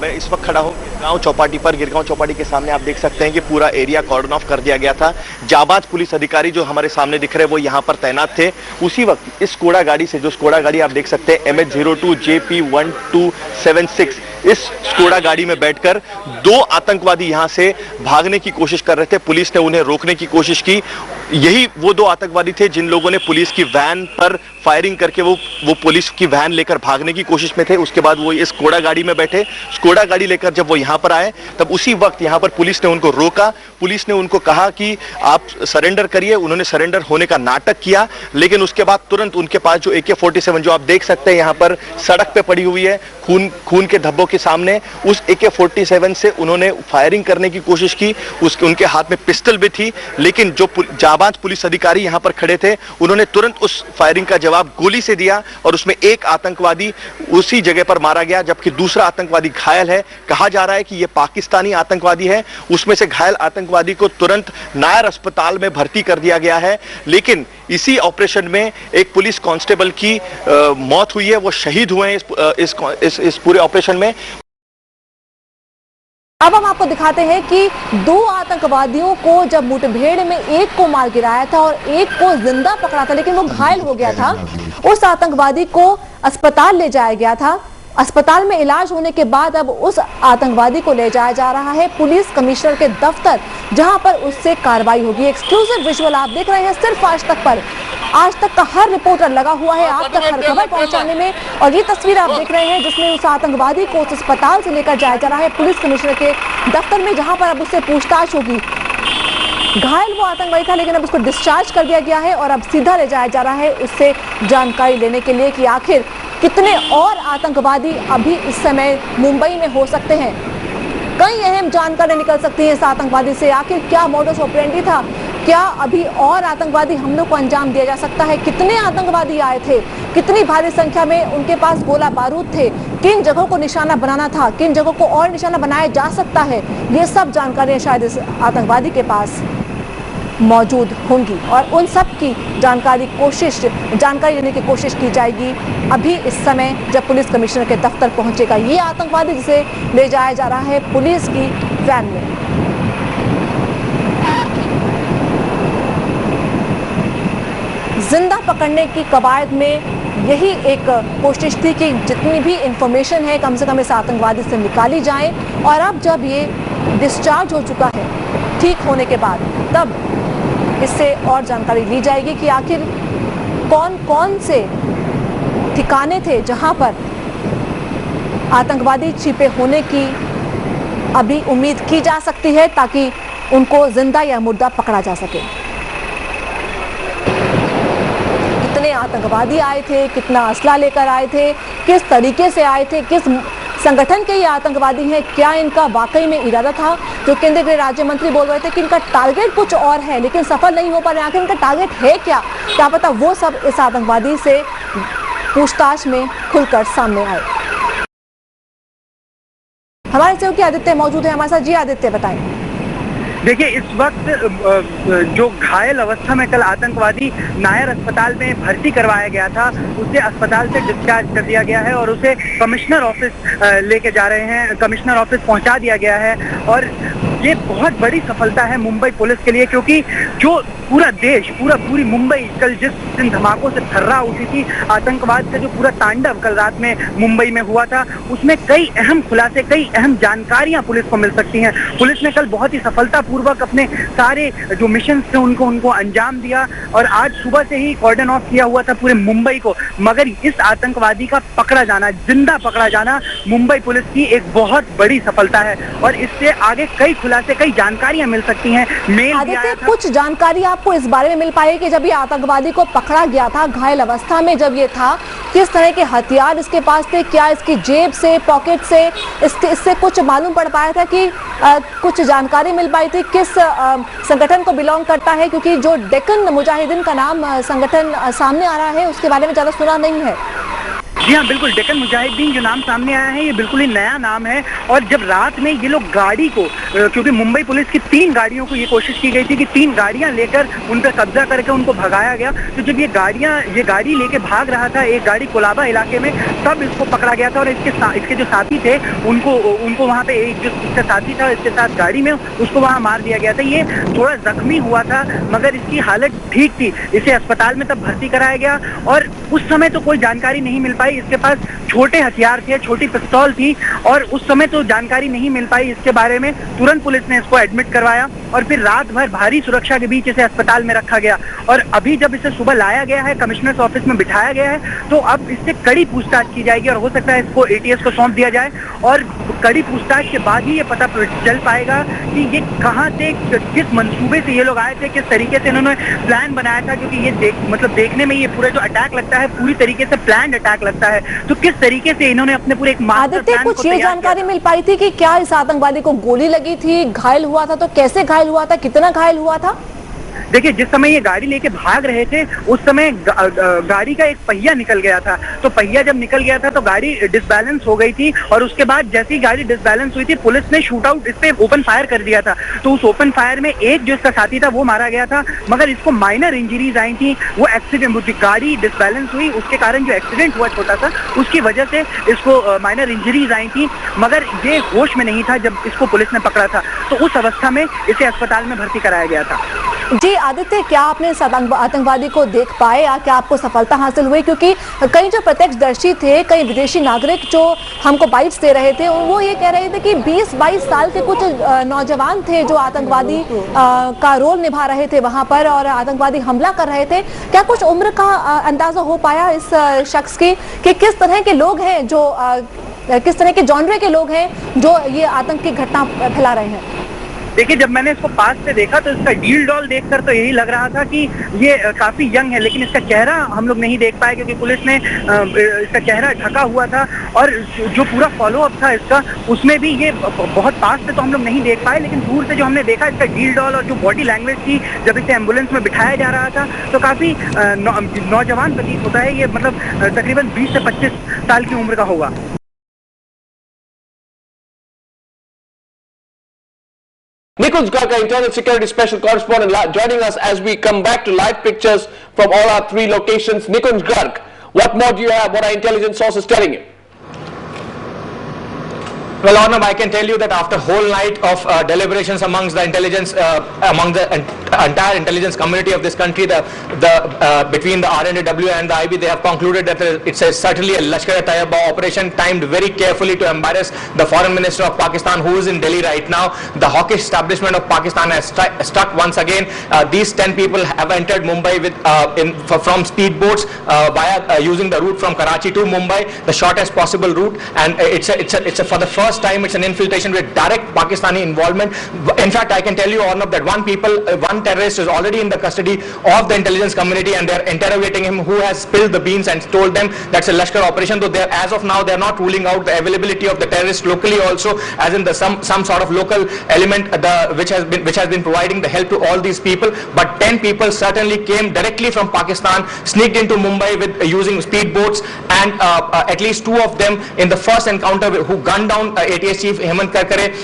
मैं इस वक्त खड़ा हूँ गिरगांव चौपाटी पर। गिरगांव चौपाटी के सामने आप देख सकते हैं कि पूरा एरिया कॉर्डन ऑफ कर दिया गया था। जाबाज पुलिस अधिकारी जो हमारे सामने दिख रहे हैं वो यहाँ पर तैनात थे। उसी वक्त इस स्कोडा गाड़ी से, जो स्कोडा गाड़ी आप देख सकते हैं MH02 JP1276, इस स्कोडा गाड़ी में बैठकर 2 आतंकवादी यहाँ से भागने की कोशिश कर रहे थे। पुलिस ने उन्हें रोकने की कोशिश की। यही वो 2 आतंकवादी थे जिन लोगों ने पुलिस की वैन पर फायरिंग करके वो पुलिस की वैन लेकर भागने की कोशिश में थे। उसके बाद वो इस स्कोडा गाड़ी में बैठे। स्कोडा गाड़ी लेकर जब वो यहाँ पर आए तब उसी वक्त यहाँ पर पुलिस ने उनको रोका। पुलिस ने उनको कहा कि आप सरेंडर करिए। उन्होंने सरेंडर होने का नाटक किया, लेकिन उसके बाद तुरंत उनके पास जो AK-47 जो आप देख सकते हैं यहाँ पर सड़क पे पड़ी हुई है खून के धब्बों के सामने, उस AK-47 से उन्होंने फायरिंग करने की कोशिश की। उनके हाथ में पिस्टल भी थी, लेकिन जो जाबाज पुलिस अधिकारी यहाँ पर खड़े थे उन्होंने तुरंत उस फायरिंग का जवाब गोली से दिया और उसमें एक आतंकवादी उसी जगह पर मारा गया, जबकि दूसरा आतंकवादी घायल है। कहा जा रहा है कि यह पाकिस्तानी आतंकवादी है। उसमें से घायल आतंकवादी को तुरंत नायर अस्पताल में भर्ती कर दिया गया है, लेकिन इसी ऑपरेशन में एक पुलिस कांस्टेबल की मौत हुई है। वो शहीद हुए हैं इस पूरे ऑपरेशन में। अब हम आपको दिखाते हैं कि 2 आतंकवादियों को जब मुठभेड़ में एक को मार गिराया था और एक को जिंदा पकड़ा था, लेकिन वो घायल हो गया था। उस आतंकवादी को अस्पताल ले जाया गया था। अस्पताल में इलाज होने के बाद अब उस आतंकवादी को ले जाया जा रहा है पुलिस कमिश्नर के दफ्तर, जहां पर उससे कार्रवाई होगी। एक्सक्लूसिव विजुअल आप देख रहे हैं सिर्फ आज तक पर। आज तक का हर रिपोर्टर लगा हुआ है आप तक हर खबर पहुंचाने में, और ये तस्वीर आप देख रहे हैं जिसमें उस आतंकवादी को उस अस्पताल से लेकर जाया जा रहा है पुलिस कमिश्नर के दफ्तर में, जहां पर अब उससे पूछताछ होगी। घायल वो आतंकवादी था, लेकिन अब उसको डिस्चार्ज कर दिया गया है और अब सीधा ले जाया जा रहा है उससे जानकारी लेने के लिए कि आखिर कितने और आतंकवादी अभी इस समय मुंबई में हो सकते हैं। कई अहम जानकारी निकल सकती है इस आतंकवादी से। आखिर क्या मोडस ऑपरेंडी था, क्या अभी और आतंकवादी हमलों को अंजाम दिया जा सकता है, कितने आतंकवादी आए थे, कितनी भारी संख्या में उनके पास गोला बारूद थे, किन जगहों को निशाना बनाना था, किन जगहों को और निशाना बनाया जा सकता है, ये सब जानकारियां शायद इस आतंकवादी के पास मौजूद होंगी और उन सब की जानकारी लेने की कोशिश की जाएगी। अभी इस समय जब पुलिस कमिश्नर के दफ्तर पहुंचेगा ये आतंकवादी, जिसे ले जाया जा रहा है पुलिस की वैन में। जिंदा पकड़ने की कवायद में यही एक कोशिश थी कि जितनी भी इंफॉर्मेशन है कम से कम इस आतंकवादी से निकाली जाए, और अब जब ये डिस्चार्ज हो चुका है ठीक होने के बाद, तब इससे और जानकारी ली जाएगी कि आखिर कौन कौन से ठिकाने थे जहां पर आतंकवादी छिपे होने की अभी उम्मीद की जा सकती है, ताकि उनको जिंदा या मुर्दा पकड़ा जा सके। कितने आतंकवादी आए थे, कितना असला लेकर आए थे, किस तरीके से आए थे, किस संगठन के ये आतंकवादी हैं, क्या इनका वाकई में इरादा था। जो केंद्रीय गृह राज्य मंत्री बोल रहे थे कि इनका टारगेट कुछ और है लेकिन सफल नहीं हो पा रहे, आखिर इनका टारगेट है क्या पता वो सब इस आतंकवादी से पूछताछ में खुलकर सामने आए। हमारे सहयोगी आदित्य मौजूद है हमारे साथ। जी आदित्य, बताएं। देखिए, इस वक्त जो घायल अवस्था में कल आतंकवादी नायर अस्पताल में भर्ती करवाया गया था, उसे अस्पताल से डिस्चार्ज कर दिया गया है और उसे कमिश्नर ऑफिस लेके जा रहे हैं। कमिश्नर ऑफिस पहुंचा दिया गया है और ये बहुत बड़ी सफलता है मुंबई पुलिस के लिए, क्योंकि जो पूरा देश, पूरी मुंबई कल जिस दिन धमाकों से थर्रा उठी थी, आतंकवाद का जो पूरा तांडव कल रात में मुंबई में हुआ था, उसमें कई अहम खुलासे, कई अहम जानकारियां पुलिस को मिल सकती हैं। पुलिस ने कल बहुत ही सफलतापूर्वक अपने सारे जो मिशन थे उनको अंजाम दिया और आज सुबह से ही कॉर्डन ऑफ किया हुआ था पूरे मुंबई को। मगर इस आतंकवादी का पकड़ा जाना, जिंदा पकड़ा जाना मुंबई पुलिस की एक बहुत बड़ी सफलता है और इससे आगे कई खुलासे, कई जानकारियां मिल सकती हैं। कुछ जानकारी आपको इस बारे में मिल पाई कि जब ये आतंकवादी को पकड़ा गया था, घायल अवस्था में जब ये था, किस तरह के हथियार इसके पास थे, क्या इसकी जेब से, पॉकेट से इससे कुछ मालूम पड़ पाया था कि कुछ जानकारी मिल पाई थी किस संगठन को बिलोंग करता है, क्योंकि जो डेक्कन मुजाहिदीन का नाम संगठन सामने आ रहा है उसके बारे में ज्यादा सुना नहीं है। जी हाँ, बिल्कुल। डेक्कन मुजाहिदीन जो नाम सामने आया है, ये बिल्कुल ही नया नाम है। और जब रात में ये लोग गाड़ी को, क्योंकि मुंबई पुलिस की 3 गाड़ियों को ये कोशिश की गई थी कि 3 गाड़ियां लेकर उन पर कब्जा करके उनको भगाया गया। तो जब ये गाड़ी लेके भाग रहा था, एक गाड़ी कोलाबा इलाके में, तब इसको पकड़ा गया था। और इसके जो साथी थे उनको वहाँ पे, एक जो इसका साथी था इसके साथ गाड़ी में, उसको वहाँ मार दिया गया था। ये थोड़ा जख्मी हुआ था मगर इसकी हालत ठीक थी। इसे अस्पताल में तब भर्ती कराया गया और उस समय तो कोई जानकारी नहीं मिल पाई। इसके पास छोटे हथियार थे, छोटी पिस्तौल थी और उस समय तो जानकारी नहीं मिल पाई इसके बारे में। तुरंत पुलिस ने इसको एडमिट करवाया और फिर रात भर भारी सुरक्षा के बीच इसे अस्पताल में रखा गया। और अभी जब इसे सुबह लाया गया है, कमिश्नर्स ऑफिस में बिठाया गया है, तो अब इससे कड़ी पूछताछ की जाएगी और हो सकता है इसको ATS को सौंप दिया जाए। और कड़ी पूछताछ के बाद ही ये पता चल पाएगा कि ये कहाँ से, किस मंसूबे से ये लोग आए थे, किस तरीके से इन्होंने प्लान बनाया था। क्योंकि ये देखने में ये पूरा जो अटैक लगता है, पूरी तरीके से प्लान्ड अटैक लगता है। तो किस तरीके से इन्होंने अपने पूरे एक मास्टर प्लान को कुछ ये जानकारी मिल पाई थी कि क्या इस आतंकवादी को गोली लगी थी, घायल हुआ था, तो कैसे घायल हुआ था, कितना घायल हुआ था? देखिए, जिस समय ये गाड़ी लेके भाग रहे थे उस समय गाड़ी का एक पहिया निकल गया था। तो पहिया जब निकल गया था तो गाड़ी डिसबैलेंस हो गई थी और उसके बाद जैसे ही गाड़ी डिसबैलेंस हुई थी, पुलिस ने शूट आउट, इस पे ओपन फायर कर दिया था। तो उस ओपन फायर में एक जो इसका साथी था वो मारा गया था, मगर इसको माइनर इंजरीज आई थी। वो एक्सीडेंट, गाड़ी डिसबैलेंस हुई, उसके कारण जो एक्सीडेंट हुआ छोटा सा, उसकी वजह से इसको माइनर इंजरीज आई थी। मगर ये होश में नहीं था जब इसको पुलिस ने पकड़ा था। तो उस अवस्था में इसे अस्पताल में भर्ती कराया गया था। जी आदित्य, क्या आपने इस आतंकवादी को देख पाए या क्या आपको सफलता हासिल हुई? क्योंकि कई जो प्रत्यक्षदर्शी थे, कई विदेशी नागरिक जो हमको बाइट्स दे रहे थे, वो ये कह रहे थे कि 20-22 साल के कुछ नौजवान थे जो आतंकवादी का रोल निभा रहे थे वहां पर और आतंकवादी हमला कर रहे थे। क्या कुछ उम्र का अंदाजा हो पाया इस शख्स की कि किस तरह के लोग हैं, जो किस तरह के जॉनरे के लोग हैं जो ये आतंक की घटना फैला रहे हैं? देखिए, जब मैंने इसको पास से देखा तो इसका डील डॉल देखकर तो यही लग रहा था कि ये काफी यंग है, लेकिन इसका चेहरा हम लोग नहीं देख पाए क्योंकि पुलिस ने इसका चेहरा ढका हुआ था। और जो पूरा फॉलोअप था इसका, उसमें भी ये बहुत पास से तो हम लोग नहीं देख पाए, लेकिन दूर से जो हमने देखा इसका डील डॉल और जो बॉडी लैंग्वेज थी जब इसे एम्बुलेंस में बिठाया जा रहा था, तो काफी नौजवान प्रतीत होता है। ये मतलब तकरीबन 20 से 25 साल की उम्र का होगा। Nikunj Garg, our Internal Security Special Correspondent, joining us as we come back to live pictures from all our 3 locations. Nikunj Garg, what more do you have? What are intelligence sources telling you? Well, Arnab, I can tell you that after whole night of deliberations amongst the intelligence, among the entire intelligence community of this country, between the RNW and the IB, they have concluded that it's certainly a Lashkar-e-Taiba operation timed very carefully to embarrass the Foreign Minister of Pakistan, who is in Delhi right now. The hawkish establishment of Pakistan has struck once again. These 10 people have entered Mumbai from speedboats via using the route from Karachi to Mumbai, the shortest possible route, and it's for the first time it's an infiltration with direct Pakistani involvement. In fact, I can tell you, Arnab, that one terrorist is already in the custody of the intelligence community and they're interrogating him, who has spilled the beans and told them that's a Lashkar operation. Though as of now they're not ruling out the availability of the terrorist locally also, as in some sort of local element which has been providing the help to all these people. But 10 people certainly came directly from Pakistan, sneaked into Mumbai with using speedboats, and at least 2 of them in the first encounter who gunned down ATS chief Hemant Karkare.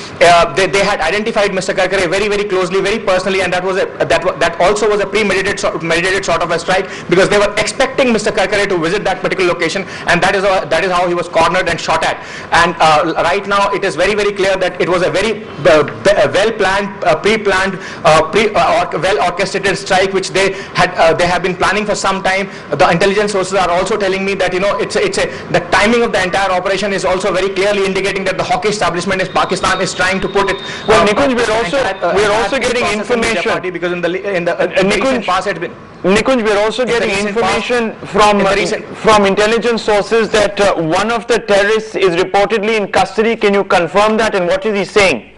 They had identified Mr. Karkare very, very closely, very personally, and that also was a premeditated sort of a strike, because they were expecting Mr. Karkare to visit that particular location, and that is how he was cornered and shot at. And right now it is very, very clear that it was a very well-planned, pre-planned, well-orchestrated strike which they have been planning for some time. The intelligence sources are also telling me that the timing of the entire operation is also very clearly indicating that the hawkish establishment in Pakistan is trying to put it. Well, Nikunj, we're also getting information because in the recent past had been. Nikunj, we're also getting information from intelligence sources that one of the terrorists is reportedly in custody. Can you confirm that, and what is he saying?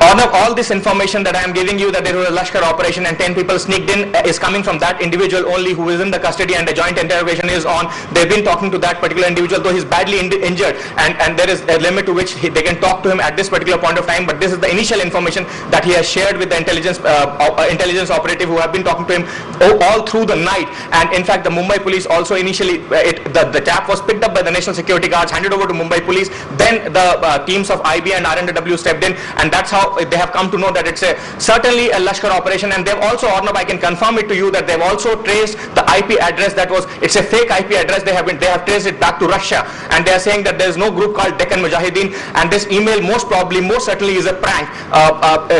All this information that I am giving you, that there was a Lashkar operation and 10 people sneaked in, is coming from that individual only, who is in the custody, and the joint interrogation is on. They've been talking to that particular individual, though he's badly injured, and there is a limit to which they can talk to him at this particular point of time. But this is the initial information that he has shared with the intelligence operative, who have been talking to him all through the night. And in fact, the Mumbai police also initially, the tap was picked up by the National Security Guards, handed over to Mumbai police. Then the teams of IB and RNW stepped in, and that's how they have come to know that it's certainly a Lashkar operation. And they've also, Arnab, I can confirm it to you, that they've also traced the IP address that was, it's a fake IP address. They have traced it back to Russia, and they are saying that there is no group called Deccan Mujahideen, and this email most certainly is a prank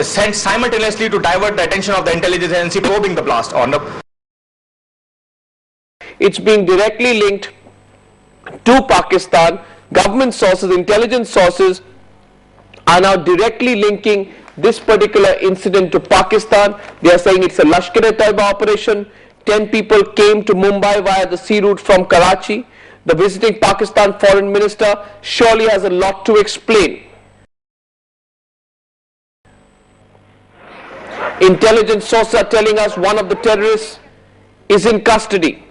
sent simultaneously to divert the attention of the intelligence agency probing the blast. Arnab, it's being directly linked to Pakistan. Government sources, intelligence sources are now directly linking this particular incident to Pakistan. They are saying it's a Lashkar-e-Taiba operation. 10 people came to Mumbai via the sea route from Karachi. The visiting Pakistan foreign minister surely has a lot to explain. Intelligence sources are telling us one of the terrorists is in custody,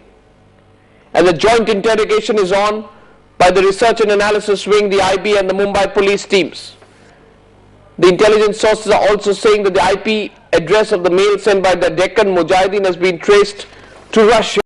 and the joint interrogation is on by the Research and Analysis Wing, the IB, and the Mumbai police teams. The intelligence sources are also saying that the IP address of the mail sent by the Deccan Mujahideen has been traced to Russia.